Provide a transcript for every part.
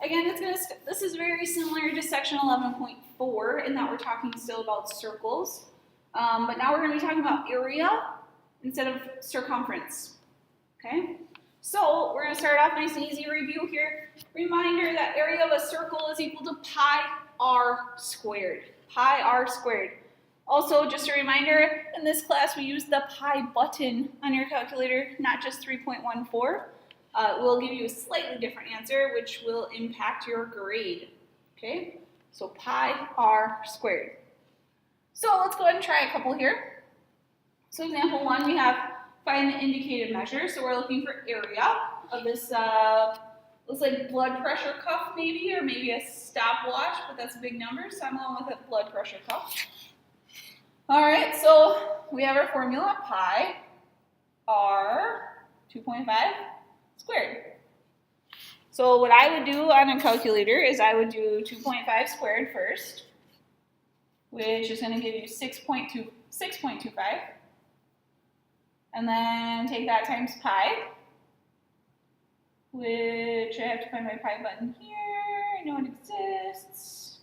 again, this is very similar to section 11.4 in that we're talking still about circles. But now we're going to be talking about area instead of circumference. Okay? So we're going to start off nice and easy review here. Reminder that area of a circle is equal to pi r squared. Pi r squared. Also, just a reminder, in this class we use the pi button on your calculator, not just 3.14. It will give you a slightly different answer, which will impact your grade. Okay? So pi r squared. So let's go ahead and try a couple here. So example 1, we have find the indicated measure. So we're looking for area of this, looks like blood pressure cuff maybe, or maybe a stopwatch, but that's a big number, so I'm going with a blood pressure cuff. All right, so we have our formula, pi r 2.5 squared. So what I would do on a calculator is I would do 2.5 squared first, which is going to give you 6.25, and then take that times pi, which I have to find my pi button here. I know it exists.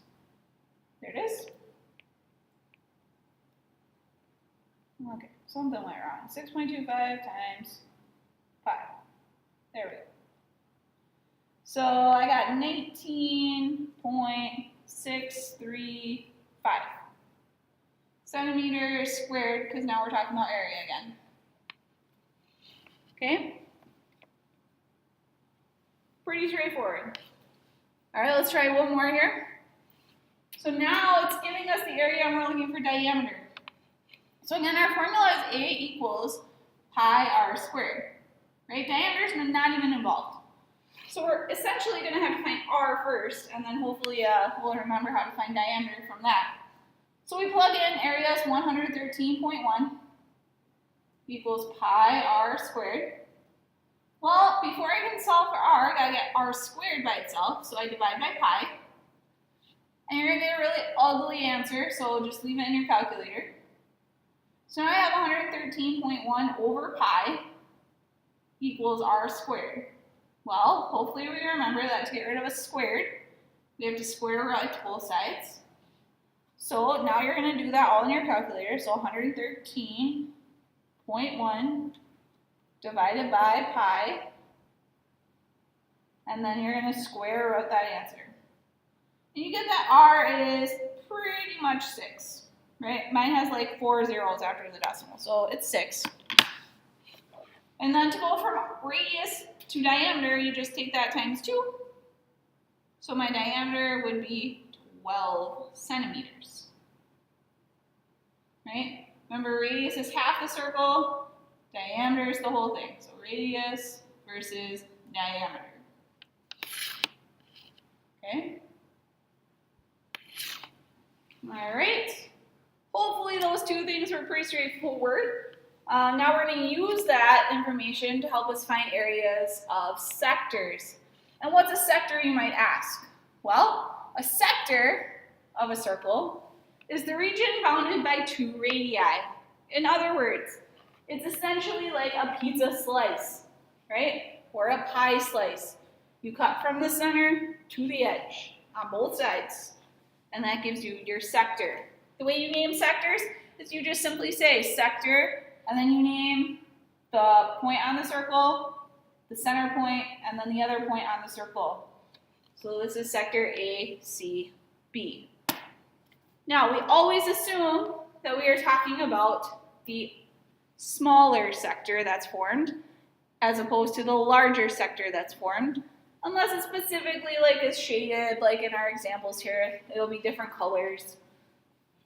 There it is. Okay, something went wrong. 6.25 times pi. There we go. So I got 19.635 centimeters squared, because now we're talking about area again. Okay? Pretty straightforward. All right, let's try one more here. So now it's giving us the area and we're looking for diameter. So again, our formula is A equals pi r squared, right? Diameter is not even involved. So we're essentially going to have to find r first, and then hopefully we'll remember how to find diameter from that. So we plug in area is 113.1 equals pi r squared. Well, before I can solve for r, I got to get r squared by itself, so I divide by pi. And you're going to get a really ugly answer, so just leave it in your calculator. So now I have 113.1 over pi equals r squared. Well, hopefully we remember that to get rid of a squared, we have to square root both sides. So now you're going to do that all in your calculator. So 113.1 divided by pi, and then you're going to square root that answer. And you get that r is pretty much 6. Right? Mine has like 4 zeros after the decimal, so it's 6. And then to go from radius to diameter, you just take that times 2. So my diameter would be 12 centimeters. Right? Remember, radius is half the circle, diameter is the whole thing. So radius versus diameter. Okay? All right. Hopefully those two things were pretty straightforward. Now we're going to use that information to help us find areas of sectors. And what's a sector, you might ask? Well, a sector of a circle is the region bounded by 2 radii. In other words, it's essentially like a pizza slice, right? Or a pie slice. You cut from the center to the edge on both sides, and that gives you your sector. The way you name sectors is you just simply say sector, and then you name the point on the circle, the center point, and then the other point on the circle. So this is sector A, C, B. Now, we always assume that we are talking about the smaller sector that's formed, as opposed to the larger sector that's formed, unless it's specifically like is shaded, like in our examples here, it'll be different colors.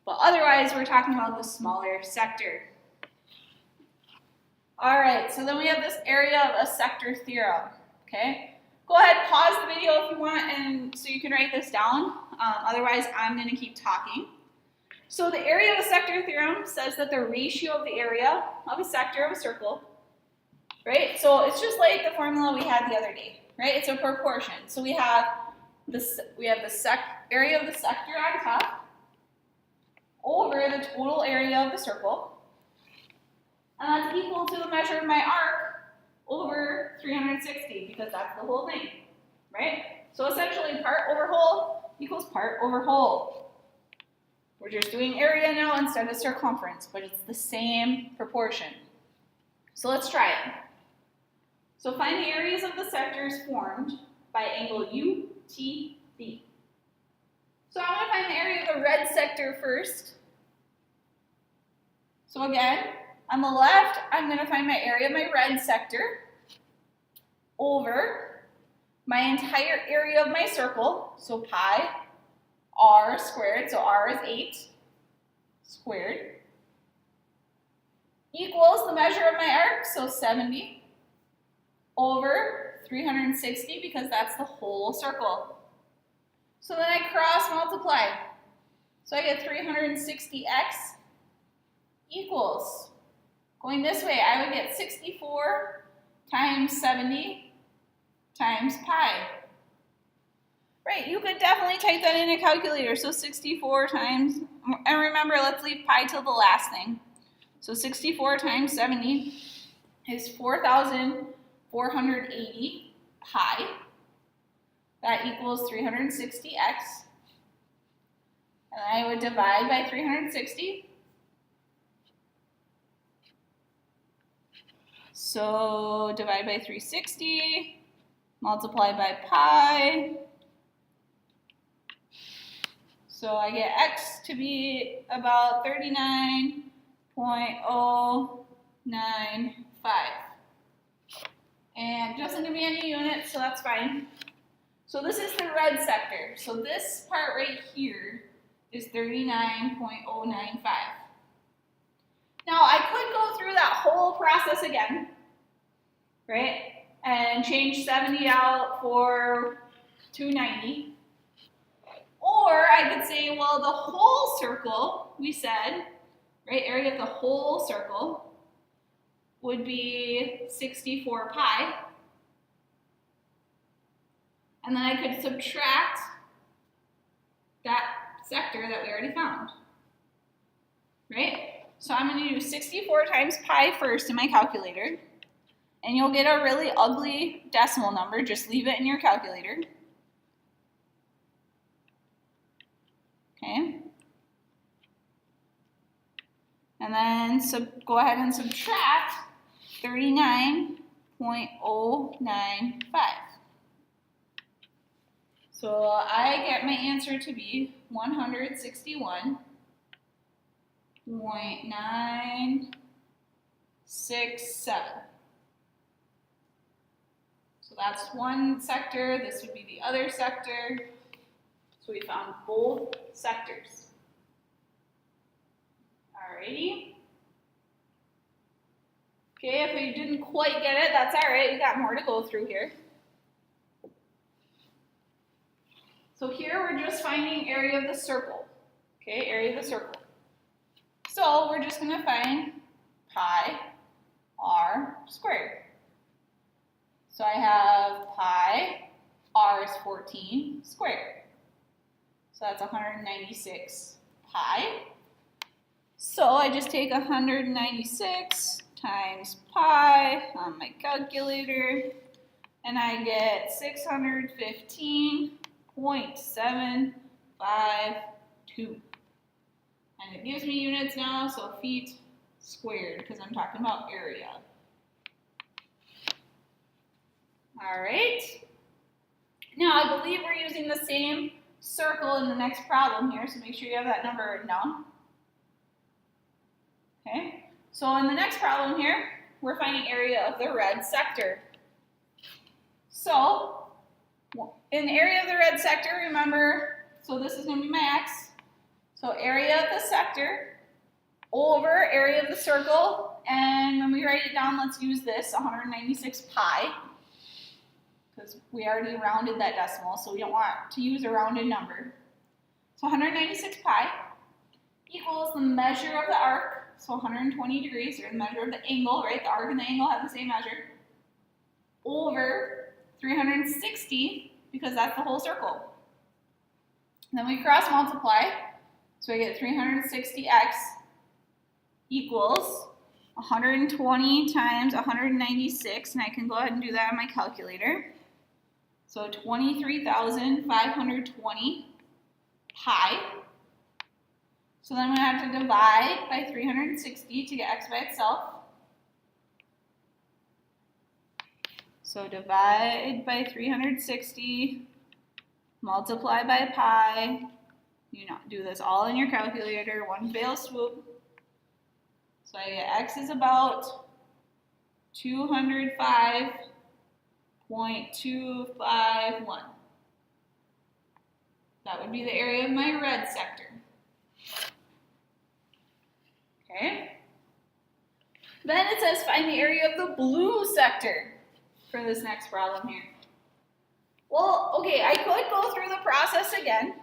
But otherwise, we're talking about the smaller sector. All right, so then we have this area of a sector theorem, okay? Go ahead, pause the video if you want, and so you can write this down. Otherwise, I'm going to keep talking. So the area of a sector theorem says that the ratio of the area of a sector of a circle, right? So it's just like the formula we had the other day, right? It's a proportion. So we have the area of the sector on top over the total area of the circle, and that's equal to the measure of my arc over 360, because that's the whole thing, right? So essentially part over whole equals part over whole. We're just doing area now instead of circumference, but it's the same proportion. So let's try it. So find the areas of the sectors formed by angle UTB. So I want to find the area of the red sector first. So again, on the left, I'm going to find my area of my red sector over my entire area of my circle, so pi r squared, so r is 8 squared, equals the measure of my arc, so 70, over 360, because that's the whole circle. So then I cross multiply. So I get 360x equals, going this way, I would get 64 times 70 times pi. Right, you could definitely type that in a calculator. So 64 times, and remember, let's leave pi till the last thing. So 64 times 70 is 4,480 pi. That equals 360x. And I would divide by 360. So divide by 360. Multiply by pi. So I get x to be about 39.095. And it doesn't give me any units, so that's fine. So this is the red sector. So this part right here is 39.095. Now I could go through that whole process again, right? And change 70 out for 290. Or I could say, well, the whole circle, we said, right, area of the whole circle would be 64 pi. And then I could subtract that sector that we already found, right? So I'm going to do 64 times pi first in my calculator. And you'll get a really ugly decimal number. Just leave it in your calculator. Okay. And then go ahead and subtract 39.095. So I get my answer to be 161.967. So that's one sector, this would be the other sector. So we found both sectors. Alrighty. Okay, if you didn't quite get it, that's alright, we got more to go through here. So here we're just finding area of the circle. Okay, area of the circle. So we're just going to find pi r squared. So I have pi, r is 14 squared. So that's 196 pi. So I just take 196 times pi on my calculator, and I get 615.752. And it gives me units now, so feet squared, because I'm talking about area. All right. Now I believe we're using the same circle in the next problem here, so make sure you have that number written down. Okay, so in the next problem here, we're finding area of the red sector. So, in the area of the red sector, remember, so this is going to be my x. So area of the sector over area of the circle, and when we write it down, let's use this, 196 pi, because we already rounded that decimal, so we don't want to use a rounded number. So 196 pi equals the measure of the arc, so 120 degrees, or the measure of the angle, right? The arc and the angle have the same measure, over 360, because that's the whole circle. And then we cross multiply, so I get 360x equals 120 times 196, and I can go ahead and do that on my calculator. So 23,520 pi. So then I'm going to have to divide by 360 to get x by itself. So divide by 360, multiply by pi. You know, do this all in your calculator, one fell swoop. So I get x is about 205.251. That would be the area of my red sector. Okay. Then it says find the area of the blue sector for this next problem here. Well, okay, I could go through the process again,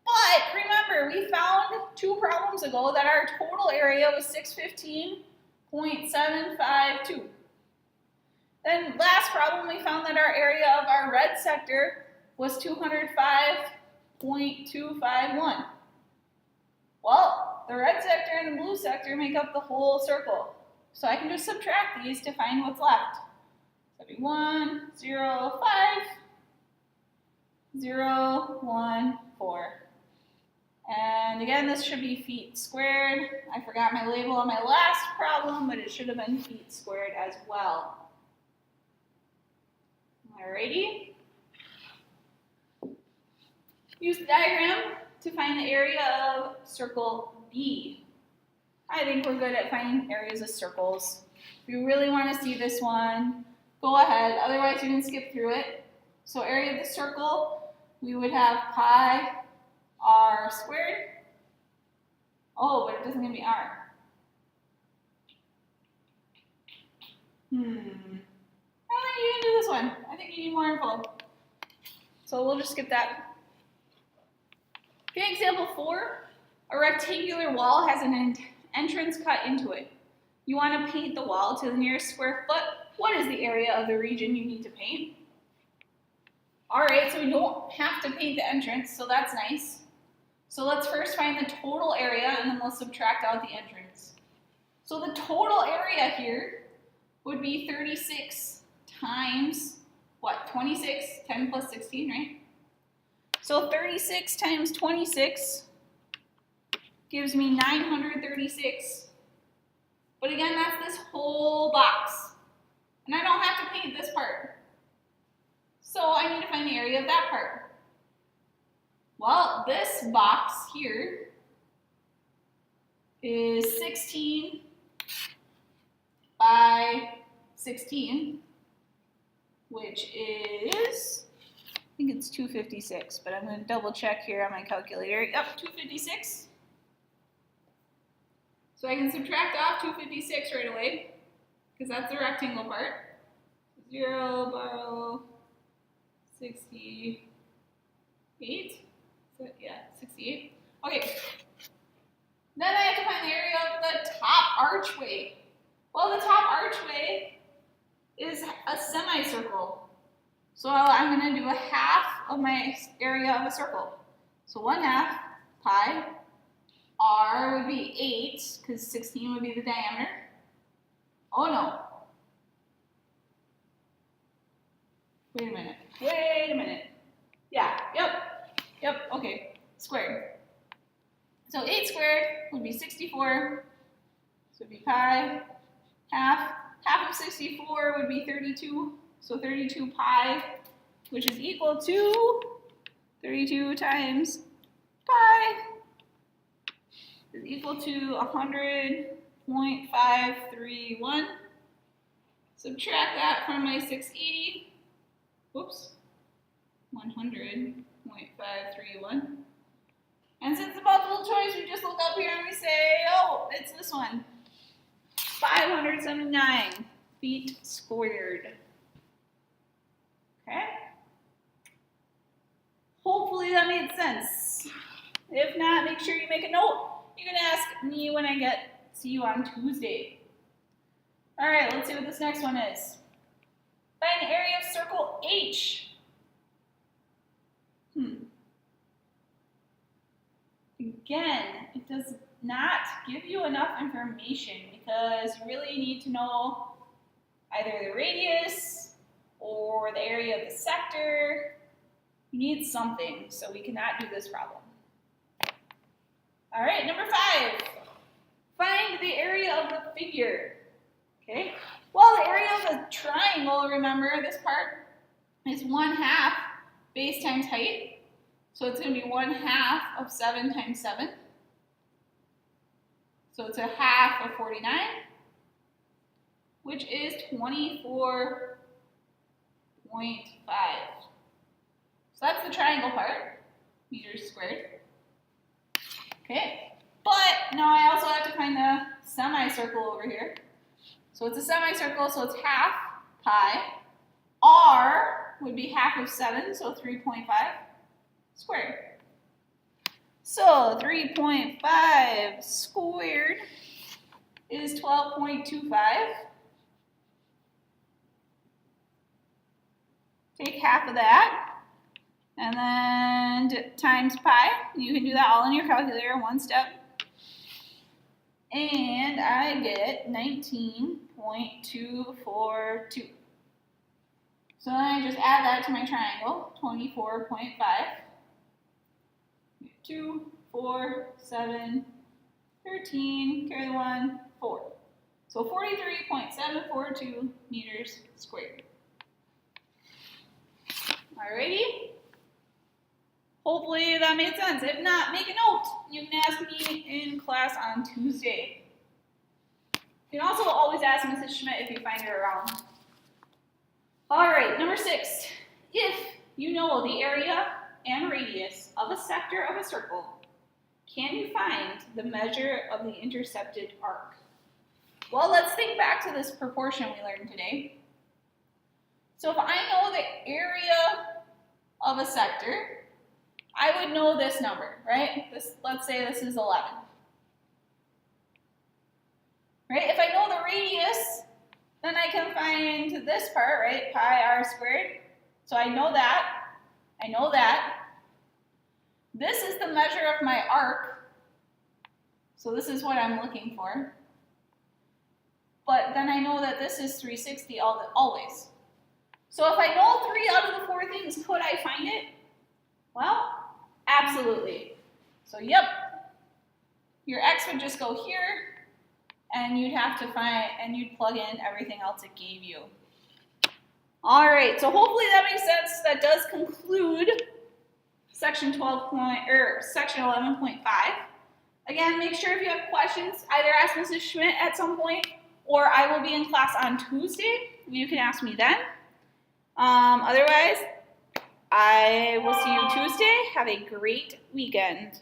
but remember, we found 2 problems ago that our total area was 615.752. Then last problem, we found that our area of our red sector was 205.251. Well, the red sector and the blue sector make up the whole circle. So I can just subtract these to find what's left. So it'll be 1, 0, 5, 0, 1, 4. And again, this should be feet squared. I forgot my label on my last problem, but it should have been feet squared as well. Alrighty. Use the diagram to find the area of circle B. I think we're good at finding areas of circles. If you really want to see this one, go ahead. Otherwise, you can skip through it. So area of the circle, we would have pi r squared. Oh, but it doesn't give me r. I don't think you can do this one. I think you need more info. So we'll just skip that. Okay, example 4. A rectangular wall has an entrance cut into it. You want to paint the wall to the nearest square foot. What is the area of the region you need to paint? Alright, so we don't have to paint the entrance, so that's nice. So let's first find the total area, and then we'll subtract out the entrance. So the total area here would be 36 times, what, 26, 10 plus 16, right? So 36 times 26 gives me 936. But again, that's this whole box. And I don't have to paint this part. So I need to find the area of that part. Well, this box here is 16 by 16, which is, I think it's 256, but I'm going to double check here on my calculator. Yep, 256. So I can subtract off 256 right away, because that's the rectangle part. 0, borrow 68. So, yeah, 68. Okay. Then I have to find the area of the top archway. Well, the top archway is a semicircle. So I'm going to do a half of my area of a circle. So 1/2 pi. R would be 8, because 16 would be the diameter. Oh no. Wait a minute. Yeah, yep, okay, squared. So 8 squared would be 64, so it would be pi. Half of 64 would be 32, so 32 pi, which is equal to 32 times pi is equal to 100.531. Subtract that from my 680. Whoops. 100.531. And since it's multiple choice, we just look up here and we say, oh, it's this one. 579 feet squared. Okay? Hopefully that made sense. If not, make sure you make a note. You can ask me when I see you on Tuesday. All right, let's see what this next one is. Find the area of circle H. Again, it does not give you enough information because you really need to know either the radius or the area of the sector. You need something, so we cannot do this problem. All right, number 5. Find the area of the figure. Okay, well, the area of the triangle, remember, this part is 1/2 base times height. So it's going to be 1/2 of 7 times 7. So it's 1/2 of 49, which is 24.5. So that's the triangle part, meters squared. Okay, but now I also have to find the semicircle over here. So it's a semicircle, so it's 1/2 pi. R would be 1/2 of 7, so 3.5 squared. So 3.5 squared is 12.25. Take half of that, and then times pi. You can do that all in your calculator, one step. And I get 19.242. So then I just add that to my triangle, 24.5. 2, 4, 7, 13, carry the 1, 4. So 43.742 meters squared. Alrighty? Hopefully that made sense. If not, make a note. You can ask me in class on Tuesday. You can also always ask Mrs. Schmidt if you find her around. Alright, number 6. If you know the area and radius of a sector of a circle, can you find the measure of the intercepted arc? Well, let's think back to this proportion we learned today. So if I know the area of a sector, I would know this number, right? Let's say this is 11. Right? If I know the radius, then I can find this part, right? Pi r squared. So I know that. I know that. This is the measure of my arc. So this is what I'm looking for. But then I know that this is 360 always. So if I know 3 out of the 4 things, could I find it? Well, absolutely. So yep, your x would just go here, and you'd have to you'd plug in everything else it gave you. All right, so hopefully that makes sense. That does conclude section 11.5. Again, make sure if you have questions, either ask Mrs. Schmidt at some point, or I will be in class on Tuesday. You can ask me then. Otherwise, I will see you Tuesday. Have a great weekend.